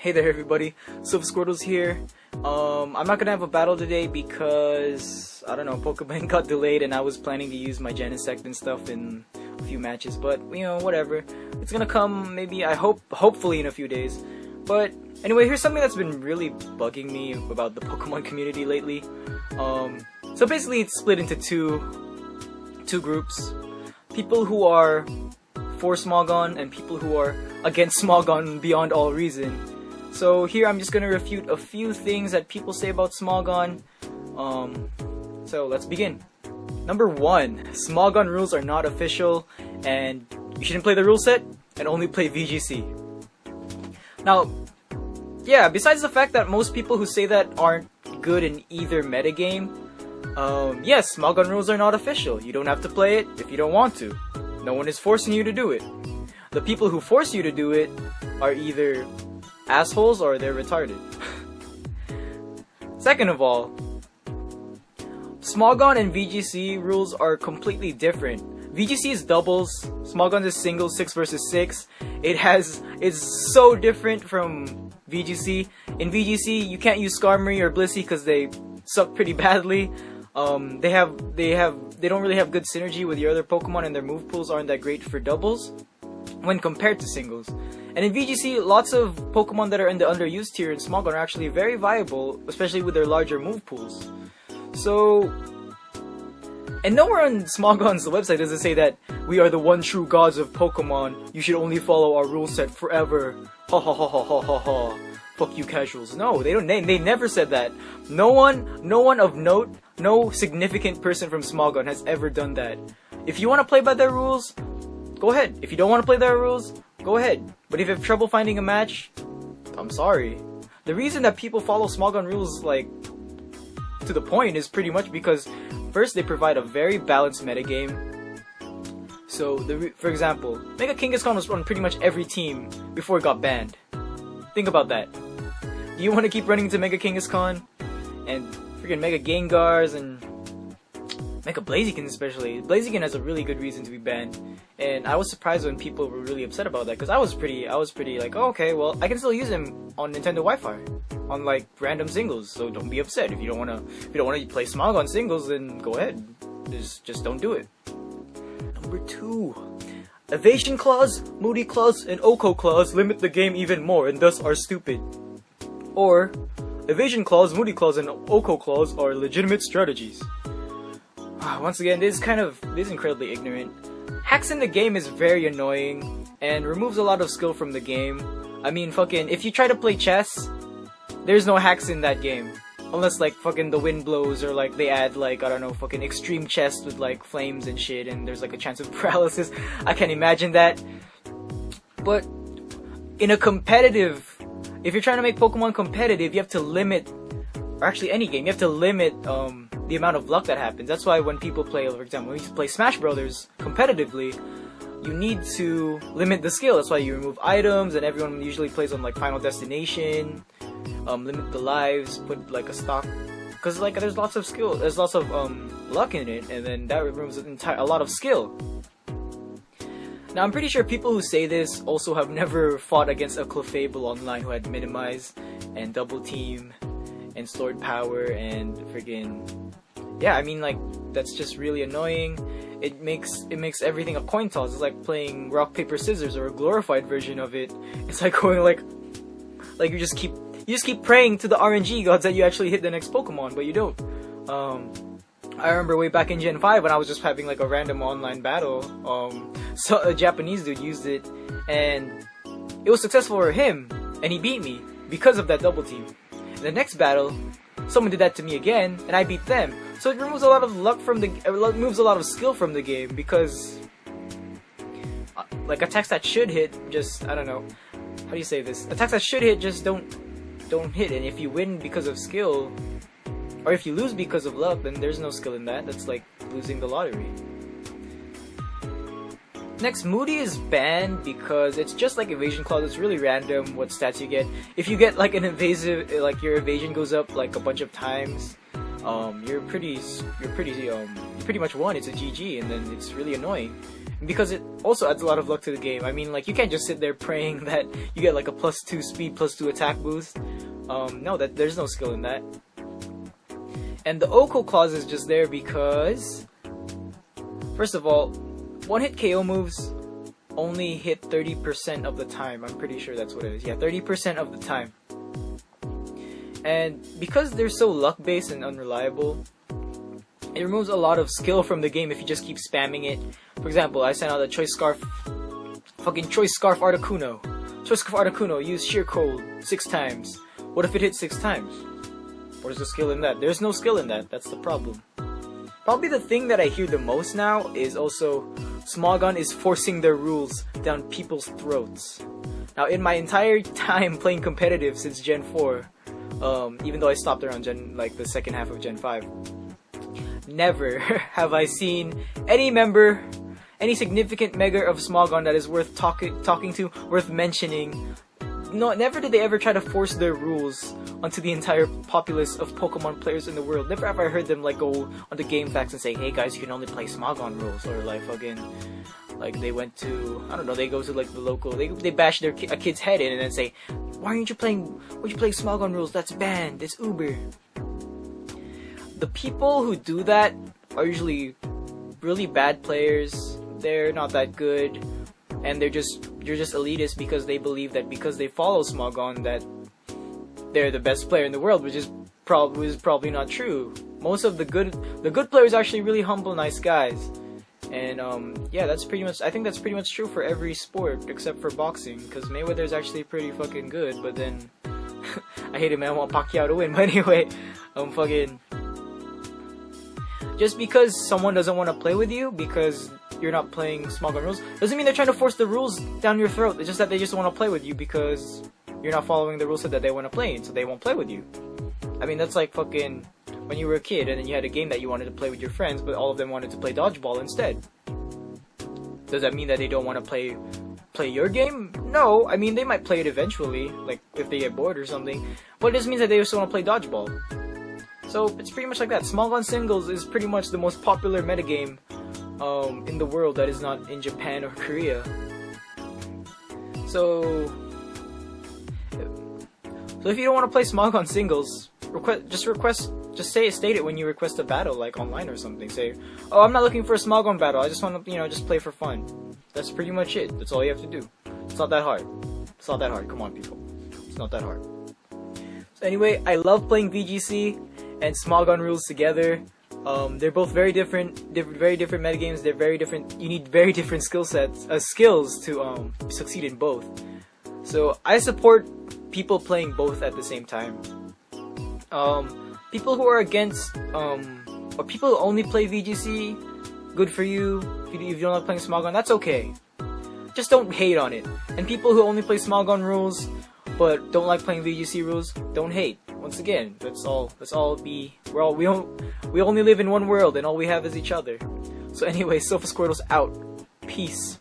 Hey there everybody, sofasquirtles here. I'm not gonna have a battle today because, I don't know, Pokemon got delayed and I was planning to use my Genesect and stuff in a few matches, but, you know, whatever. It's gonna come, maybe, hopefully in a few days. But, anyway, here's something that's been really bugging me about the Pokemon community lately. So basically it's split into two groups. People who are for Smogon and people who are against Smogon beyond all reason. So here I'm just gonna refute a few things that people say about Smogon. So let's begin. Number 1, Smogon rules are not official and you shouldn't play the rule set and only play VGC. Now, yeah, besides the fact that most people who say that aren't good in either metagame, yes, Smogon rules are not official. You don't have to play it if you don't want to. No one is forcing you to do it. The people who force you to do it are either assholes or they're retarded. Second of all, Smogon and VGC rules are completely different. VGC is doubles, Smogon is singles, 6 versus 6. It's so different from VGC. In VGC, you can't use Skarmory or Blissey because they suck pretty badly. They don't really have good synergy with your other Pokemon, and their move pools aren't that great for doubles when compared to singles. And in VGC, lots of Pokemon that are in the underused tier in Smogon are actually very viable, especially with their larger move pools. So, and nowhere on Smogon's website does it say that we are the one true gods of Pokemon. You should only follow our rule set forever. Ha ha ha ha ha ha ha. Fuck you, casuals. No, they don't. They never said that. No one of note, no significant person from Smogon has ever done that. If you want to play by their rules, go ahead. If you don't want to play their rules, go ahead. But if you have trouble finding a match, I'm sorry. The reason that people follow Smogon rules, like, to the point is pretty much because, first, they provide a very balanced metagame. So, for example, Mega Kangaskhan was on pretty much every team before it got banned. Think about that. Do you want to keep running into Mega Kangaskhan and freaking Mega Gengars and Mega Blaziken especially? Blaziken has a really good reason to be banned, and I was surprised when people were really upset about that because I was pretty like, oh, okay, well, I can still use him on Nintendo Wi-Fi on like random singles, so don't be upset if you don't want to play Smogon singles, then go ahead, just don't do it. Number 2. Evasion Clause, Moody Clause, and Oko Clause limit the game even more and thus are stupid. Or, Evasion Clause, Moody Clause, and Oko Clause are legitimate strategies. Once again, this is incredibly ignorant. Hacks in the game is very annoying and removes a lot of skill from the game. I mean, fucking, if you try to play chess, there's no hacks in that game. Unless, like, fucking the wind blows or, like, they add, like, I don't know, fucking extreme chest with, like, flames and shit and there's, like, a chance of paralysis. I can't imagine that. But, in a competitive... If you're trying to make Pokemon competitive, you have to limit... Or actually, any game, you have to limit, the amount of luck that happens. That's why when people play, for example, when you play Smash Brothers competitively, you need to limit the skill. That's why you remove items, and everyone usually plays on, like, Final Destination... limit the lives, put like a stock, because like there's lots of skill, there's lots of luck in it, and then that removes a lot of skill. Now I'm pretty sure people who say this also have never fought against a Clefable online who had minimize and double team and stored power and friggin', yeah, I mean, like, that's just really annoying. It makes everything a coin toss. It's like playing rock paper scissors or a glorified version of it. It's like going like you just keep praying to the RNG gods that you actually hit the next Pokemon, but you don't. I remember way back in Gen 5 when I was just having like a random online battle, so a Japanese dude used it, and it was successful for him, and he beat me because of that double team. In the next battle, someone did that to me again, and I beat them. So it removes a lot of luck from it removes a lot of skill from the game, because like attacks that should hit just, I don't know, how do you say this? Attacks that should hit just don't hit, and if you win because of skill, or if you lose because of luck, then there's no skill in that. That's like losing the lottery. Next, Moody is banned because it's just like Evasion Clause. It's really random what stats you get. If you get like an evasive, like your evasion goes up like a bunch of times, you pretty much won. It's a GG, and then it's really annoying. because it also adds a lot of luck to the game. I mean, like, you can't just sit there praying that you get like a +2 speed, +2 attack boost. No, there's no skill in that. And the Oko clause is just there because, first of all, one-hit KO moves only hit 30% of the time. I'm pretty sure that's what it is. Yeah, 30% of the time. And because they're so luck-based and unreliable, it removes a lot of skill from the game if you just keep spamming it. For example, I sent out a Choice Scarf, fucking Choice Scarf Articuno. Choice Scarf Articuno, use Sheer Cold 6 times. What if it hits 6 times? Where's the skill in that? There's no skill in that, that's the problem. Probably the thing that I hear the most now is also Smogon is forcing their rules down people's throats. Now, in my entire time playing competitive since Gen 4, even though I stopped around the second half of Gen 5, never have I seen any member, any significant member of Smogon that is worth talking to, worth mentioning. No, never did they ever try to force their rules onto the entire populace of Pokemon players in the world. Never have I heard them like go onto GameFreak and say, "Hey guys, you can only play Smogon rules," or like fucking, like they went to, I don't know, they go to like the local, they bash a kid's head in and then say, "Why aren't you playing? Why you playing Smogon rules? That's banned. It's Uber." The people who do that are usually really bad players. They're not that good, and you're just elitist because they believe that because they follow Smogon that they're the best player in the world, which is probably not true. Most of the good players are actually really humble, nice guys. And yeah, that's pretty much, I think that's pretty much true for every sport except for boxing, because Mayweather's actually pretty fucking good, but then I hate him, man. I want Pacquiao to win. But anyway, fucking, just because someone doesn't want to play with you because you're not playing Smogon rules doesn't mean they're trying to force the rules down your throat. It's just that they just want to play with you because you're not following the rules that they want to play in, so they won't play with you. I mean, that's like fucking when you were a kid and then you had a game that you wanted to play with your friends, but all of them wanted to play dodgeball instead. Does that mean that they don't want to play your game? No, I mean, they might play it eventually, like if they get bored or something, but it just means that they just want to play dodgeball. So it's pretty much like that. Smogon Singles is pretty much the most popular metagame in the world that is not in Japan or Korea. So if you don't want to play Smogon Singles, state it when you request a battle, like online or something. Say, "Oh, I'm not looking for a Smogon battle. I just want to, just play for fun." That's pretty much it. That's all you have to do. It's not that hard. It's not that hard. Come on, people. It's not that hard. So anyway, I love playing VGC and Smogon Rules together. They're both very different metagames. They're very different. You need very different skills to succeed in both. So I support people playing both at the same time. People who are against, or people who only play VGC, good for you. If you don't like playing Smogon, that's okay. Just don't hate on it. And people who only play Smogon rules but don't like playing VGC rules, don't hate. Once again, let's all be, we only live in one world and all we have is each other. So anyway, sofasquirtles out. Peace.